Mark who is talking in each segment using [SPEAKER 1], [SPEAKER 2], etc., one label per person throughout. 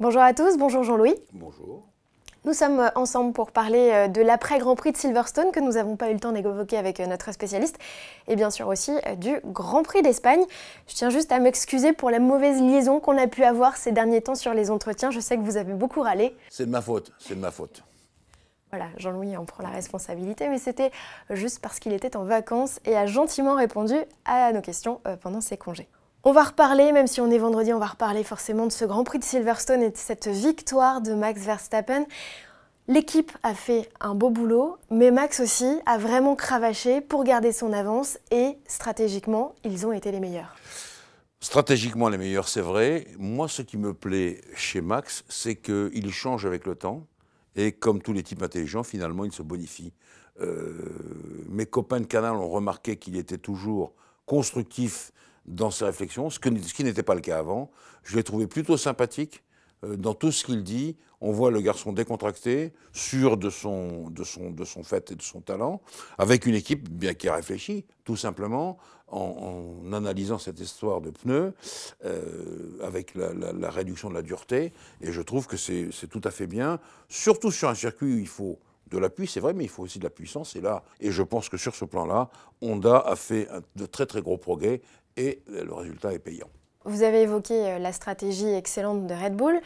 [SPEAKER 1] Bonjour à tous, bonjour Jean-Louis.
[SPEAKER 2] Bonjour.
[SPEAKER 1] Nous sommes ensemble pour parler de l'après-Grand Prix de Silverstone que nous n'avons pas eu le temps d'évoquer avec notre spécialiste et bien sûr aussi du Grand Prix d'Espagne. Je tiens juste à m'excuser pour la mauvaise liaison qu'on a pu avoir ces derniers temps sur les entretiens. Je sais que vous avez beaucoup râlé.
[SPEAKER 2] C'est de ma faute, c'est de ma faute.
[SPEAKER 1] Voilà, Jean-Louis en prend la responsabilité, mais c'était juste parce qu'il était en vacances et a gentiment répondu à nos questions pendant ses congés. On va reparler, même si on est vendredi, on va reparler forcément de ce Grand Prix de Silverstone et de cette victoire de Max Verstappen. L'équipe a fait un beau boulot, mais Max aussi a vraiment cravaché pour garder son avance et stratégiquement, ils ont été les meilleurs.
[SPEAKER 2] Stratégiquement les meilleurs, c'est vrai. Moi, ce qui me plaît chez Max, c'est qu'il change avec le temps et comme tous les types intelligents, finalement, il se bonifie. Mes copains de Canal ont remarqué qu'il était toujours constructif dans ses réflexions, ce qui n'était pas le cas avant. Je l'ai trouvé plutôt sympathique dans tout ce qu'il dit. On voit le garçon décontracté, sûr de son fait et de son talent, avec une équipe bien qui a réfléchi, tout simplement, en analysant cette histoire de pneus, avec la réduction de la dureté. Et je trouve que c'est tout à fait bien, surtout sur un circuit où il faut de l'appui, c'est vrai, mais il faut aussi de la puissance. Et je pense que sur ce plan-là, Honda a fait de très très gros progrès et le résultat est payant.
[SPEAKER 1] Vous avez évoqué la stratégie excellente de Red Bull.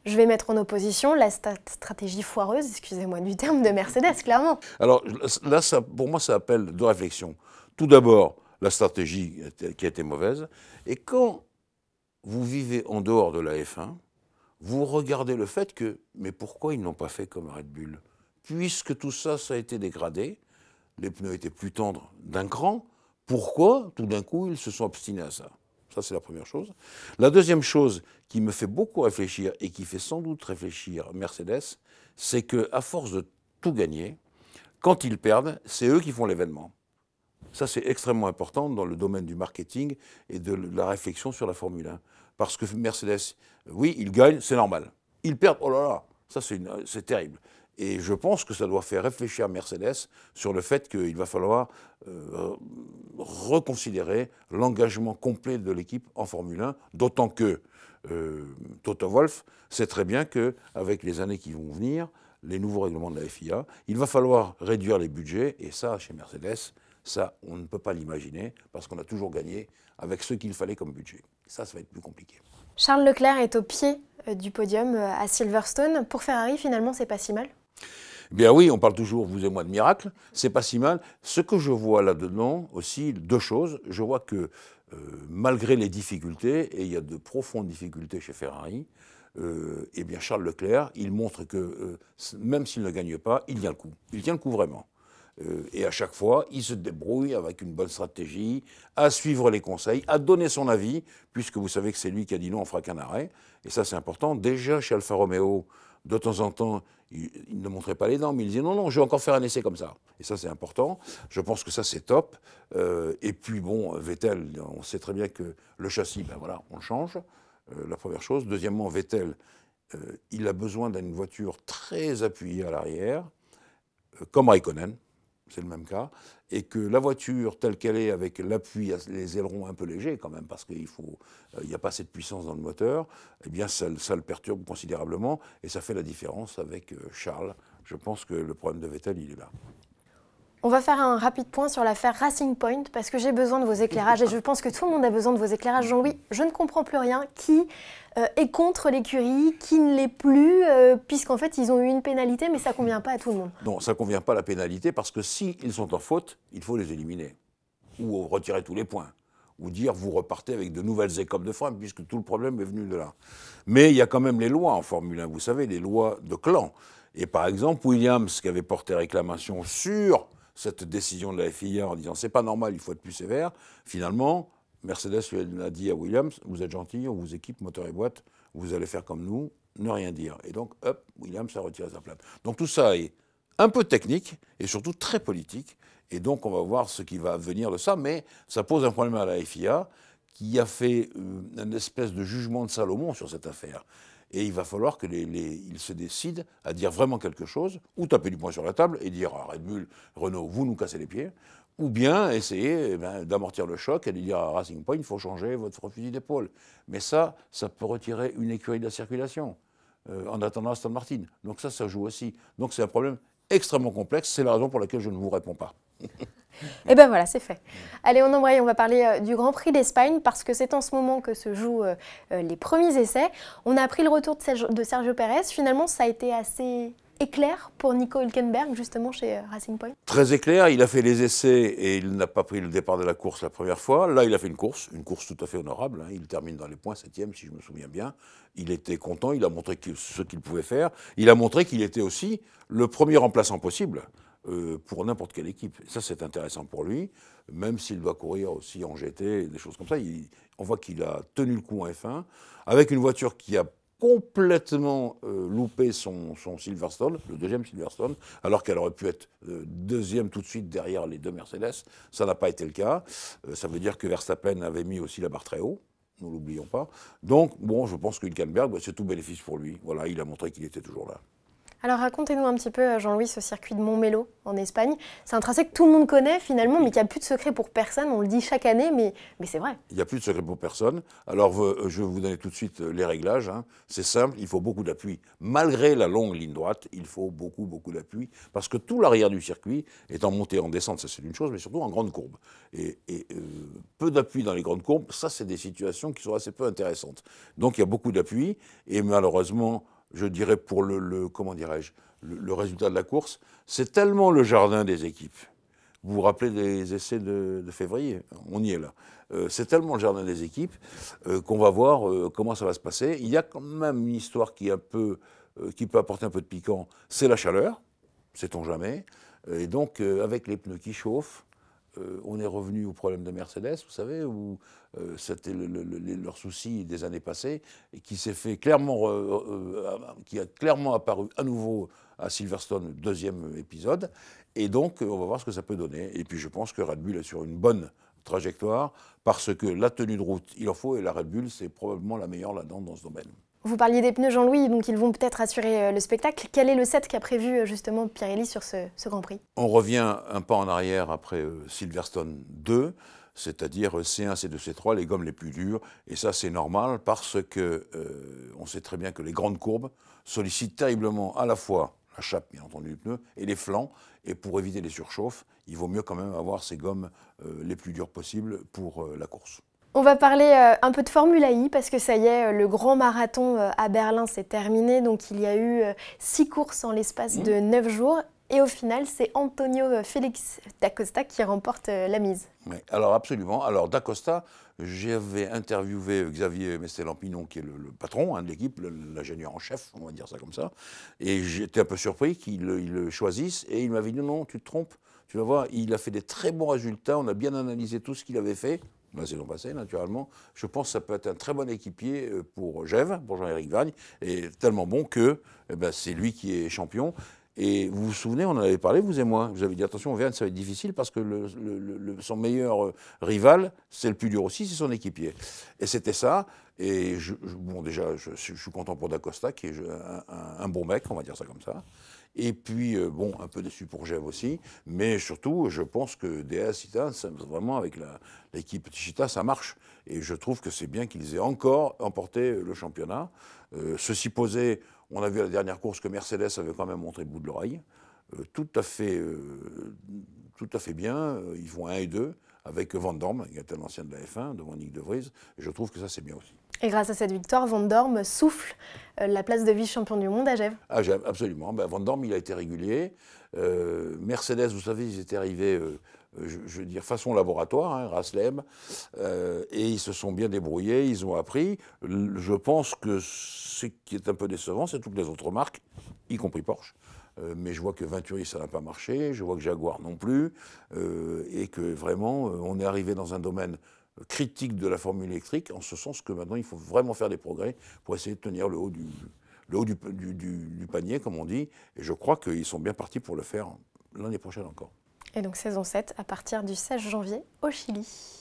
[SPEAKER 1] Je vais mettre en opposition la stratégie foireuse, excusez-moi du terme, de Mercedes, clairement.
[SPEAKER 2] Alors là, pour moi, ça appelle deux réflexions. Tout d'abord, la stratégie qui a été mauvaise. Et quand vous vivez en dehors de la F1, vous regardez le fait que, mais pourquoi ils n'ont pas fait comme Red Bull? Puisque tout ça, ça a été dégradé, les pneus étaient plus tendres d'un cran, pourquoi tout d'un coup ils se sont obstinés à ça? Ça, c'est la première chose. La deuxième chose qui me fait beaucoup réfléchir et qui fait sans doute réfléchir Mercedes, c'est qu'à force de tout gagner, quand ils perdent, c'est eux qui font l'événement. Ça, c'est extrêmement important dans le domaine du marketing et de la réflexion sur la Formule 1. Parce que Mercedes, oui, ils gagnent, c'est normal. Ils perdent, oh là là, ça c'est terrible. Et je pense que ça doit faire réfléchir Mercedes sur le fait qu'il va falloir reconsidérer l'engagement complet de l'équipe en Formule 1, d'autant que Toto Wolff sait très bien qu'avec les années qui vont venir, les nouveaux règlements de la FIA, il va falloir réduire les budgets, et ça, chez Mercedes, ça, on ne peut pas l'imaginer, parce qu'on a toujours gagné avec ce qu'il fallait comme budget. Ça va être plus compliqué.
[SPEAKER 1] Charles Leclerc est au pied du podium à Silverstone. Pour Ferrari, finalement, c'est pas si mal.
[SPEAKER 2] Bien oui, on parle toujours, vous et moi, de miracle. C'est pas si mal. Ce que je vois là-dedans aussi, deux choses. Je vois que malgré les difficultés, et il y a de profondes difficultés chez Ferrari, eh bien Charles Leclerc, il montre que même s'il ne gagne pas, il tient le coup. Il tient le coup vraiment. Et à chaque fois, il se débrouille avec une bonne stratégie, à suivre les conseils, à donner son avis, puisque vous savez que c'est lui qui a dit non, on fera qu'un arrêt. Et ça, c'est important. Déjà, chez Alfa Romeo, de temps en temps, il ne montrait pas les dents, mais il disait non, non, je vais encore faire un essai comme ça. Et ça, c'est important. Je pense que ça, c'est top. Et puis, bon, Vettel, on sait très bien que le châssis, ben voilà, on le change. La première chose. Deuxièmement, Vettel, il a besoin d'une voiture très appuyée à l'arrière, comme Raikkonen. C'est le même cas, et que la voiture telle qu'elle est, avec l'appui, les ailerons un peu légers quand même, parce qu'il n'y a pas assez de puissance dans le moteur, eh bien ça le perturbe considérablement, et ça fait la différence avec Charles. Je pense que le problème de Vettel, il est là.
[SPEAKER 1] On va faire un rapide point sur l'affaire Racing Point, parce que j'ai besoin de vos éclairages, et je pense que tout le monde a besoin de vos éclairages. Jean-Louis, je ne comprends plus rien. Qui est contre l'écurie, qui ne l'est plus, puisqu'en fait, ils ont eu une pénalité, mais ça ne convient pas à tout le monde.
[SPEAKER 2] Non, ça ne convient pas à la pénalité, parce que s'ils sont en faute, il faut les éliminer, ou retirer tous les points, ou dire vous repartez avec de nouvelles écopes de frein, puisque tout le problème est venu de là. Mais il y a quand même les lois en Formule 1, vous savez, les lois de clan. Et par exemple, Williams, qui avait porté réclamation sur cette décision de la FIA en disant c'est pas normal, il faut être plus sévère, finalement, Mercedes lui a dit à Williams, vous êtes gentil, on vous équipe moteur et boîte, vous allez faire comme nous, ne rien dire. Et donc, hop, Williams a retiré sa plainte. Donc tout ça est un peu technique et surtout très politique. Et donc on va voir ce qui va venir de ça, mais ça pose un problème à la FIA qui a fait une espèce de jugement de Salomon sur cette affaire. Et il va falloir qu'ils se décident à dire vraiment quelque chose, ou taper du poing sur la table et dire à Red Bull, Renault, vous nous cassez les pieds, ou bien essayer d'amortir le choc et de dire à Racing Point, il faut changer votre fusil d'épaule. Mais ça peut retirer une écurie de la circulation. en attendant Aston Martin. Donc ça joue aussi. Donc c'est un problème extrêmement complexe. C'est la raison pour laquelle je ne vous réponds pas.
[SPEAKER 1] Et ben voilà, c'est fait. Allez, on embraye, on va parler du Grand Prix d'Espagne parce que c'est en ce moment que se jouent les premiers essais. On a appris le retour de Sergio Pérez. Finalement, ça a été assez éclair pour Nico Hülkenberg, justement, chez Racing Point.
[SPEAKER 2] Très éclair, il a fait les essais et il n'a pas pris le départ de la course la première fois. Là, il a fait une course tout à fait honorable. Hein. Il termine dans les points, 7e, si je me souviens bien. Il était content, il a montré ce qu'il pouvait faire. Il a montré qu'il était aussi le premier remplaçant possible pour n'importe quelle équipe. Et ça, c'est intéressant pour lui, même s'il doit courir aussi en GT, des choses comme ça. On voit qu'il a tenu le coup en F1, avec une voiture qui a complètement loupé son Silverstone, le deuxième Silverstone, alors qu'elle aurait pu être deuxième tout de suite derrière les deux Mercedes. Ça n'a pas été le cas. Ça veut dire que Verstappen avait mis aussi la barre très haut, ne l'oublions pas. Donc, bon, je pense que Hülkenberg, c'est tout bénéfice pour lui. Voilà, il a montré qu'il était toujours là.
[SPEAKER 1] Alors racontez-nous un petit peu, Jean-Louis, ce circuit de Montmelo en Espagne. C'est un tracé que tout le monde connaît finalement, mais qui n'a plus de secret pour personne. On le dit chaque année, mais c'est vrai.
[SPEAKER 2] Il n'y a plus de secret pour personne. Alors je vais vous donner tout de suite les réglages. Hein. C'est simple, il faut beaucoup d'appui. Malgré la longue ligne droite, il faut beaucoup d'appui, parce que tout l'arrière du circuit est en montée et en descente, ça c'est une chose, mais surtout en grande courbe. Et peu d'appui dans les grandes courbes, ça c'est des situations qui sont assez peu intéressantes. Donc il y a beaucoup d'appui, et malheureusement, je dirais pour comment dirais-je, le résultat de la course, c'est tellement le jardin des équipes. Vous vous rappelez des essais de février? On y est là. C'est tellement le jardin des équipes qu'on va voir comment ça va se passer. Il y a quand même une histoire qui peut apporter un peu de piquant, c'est la chaleur, sait-on jamais. Et donc, avec les pneus qui chauffent, on est revenu au problème de Mercedes, vous savez, où c'était leur souci des années passées, et qui s'est fait clairement, qui a clairement apparu à nouveau à Silverstone, deuxième épisode. Et donc, on va voir ce que ça peut donner. Et puis, je pense que Red Bull est sur une bonne trajectoire, parce que la tenue de route, il en faut, et la Red Bull, c'est probablement la meilleure là-dedans dans ce domaine.
[SPEAKER 1] Vous parliez des pneus, Jean-Louis, donc ils vont peut-être assurer le spectacle. Quel est le set qu'a prévu justement Pirelli sur ce Grand Prix? On
[SPEAKER 2] revient un pas en arrière après Silverstone 2, c'est-à-dire C1, C2, C3, les gommes les plus dures. Et ça, c'est normal parce que on sait très bien que les grandes courbes sollicitent terriblement à la fois la chape, bien entendu, du pneu, et les flancs. Et pour éviter les surchauffes, il vaut mieux quand même avoir ces gommes les plus dures possibles pour la course.
[SPEAKER 1] On va parler un peu de Formule I parce que ça y est, le grand marathon à Berlin s'est terminé. Donc il y a eu 6 courses en l'espace de 9 jours. Et au final, c'est Antonio Félix da Costa qui remporte la mise.
[SPEAKER 2] Oui, alors absolument. Alors da Costa, j'avais interviewé Xavier Mestel-Lampinon, qui est le patron de l'équipe, l'ingénieur en chef, on va dire ça comme ça. Et j'étais un peu surpris qu'il le choisisse. Et il m'avait dit non, tu te trompes. Tu vas voir, il a fait des très bons résultats. On a bien analysé tout ce qu'il avait fait. La saison passée, naturellement. Je pense que ça peut être un très bon équipier pour Gève, pour Jean-Éric Vergne, et tellement bon que c'est lui qui est champion. Et vous vous souvenez, on en avait parlé, vous et moi. Vous avez dit, attention, Vergne, ça va être difficile parce que son meilleur rival, c'est le plus dur aussi, c'est son équipier. Et c'était ça. Et bon, déjà, je suis content pour Da Costa, qui est un bon mec, on va dire ça comme ça. Et puis, bon, un peu déçu pour Gève aussi. Mais surtout, je pense que DS, vraiment, avec l'équipe Techeetah, ça marche. Et je trouve que c'est bien qu'ils aient encore emporté le championnat. Ceci posé, on a vu à la dernière course que Mercedes avait quand même montré le bout de l'oreille. Tout à fait bien. Ils font 1 et 2 avec Van Dorn, qui est un ancien de la F1, devant Nick De Vries. Et je trouve que ça, c'est bien aussi.
[SPEAKER 1] Et grâce à cette victoire, Van Dorn souffle la place de vice-champion du monde à Gève.
[SPEAKER 2] À Gève, absolument. Van Dorn, il a été régulier. Mercedes, vous savez, ils étaient arrivés, je veux dire, façon laboratoire, hein, Raslem, et ils se sont bien débrouillés, ils ont appris. Je pense que ce qui est un peu décevant, c'est toutes les autres marques, y compris Porsche. Mais je vois que Venturi, ça n'a pas marché, je vois que Jaguar non plus, et que vraiment, on est arrivé dans un domaine critique de la formule électrique, en ce sens que maintenant, il faut vraiment faire des progrès pour essayer de tenir le haut du panier, comme on dit, et je crois qu'ils sont bien partis pour le faire l'année prochaine encore.
[SPEAKER 1] Et donc saison 7 à partir du 16 janvier au Chili.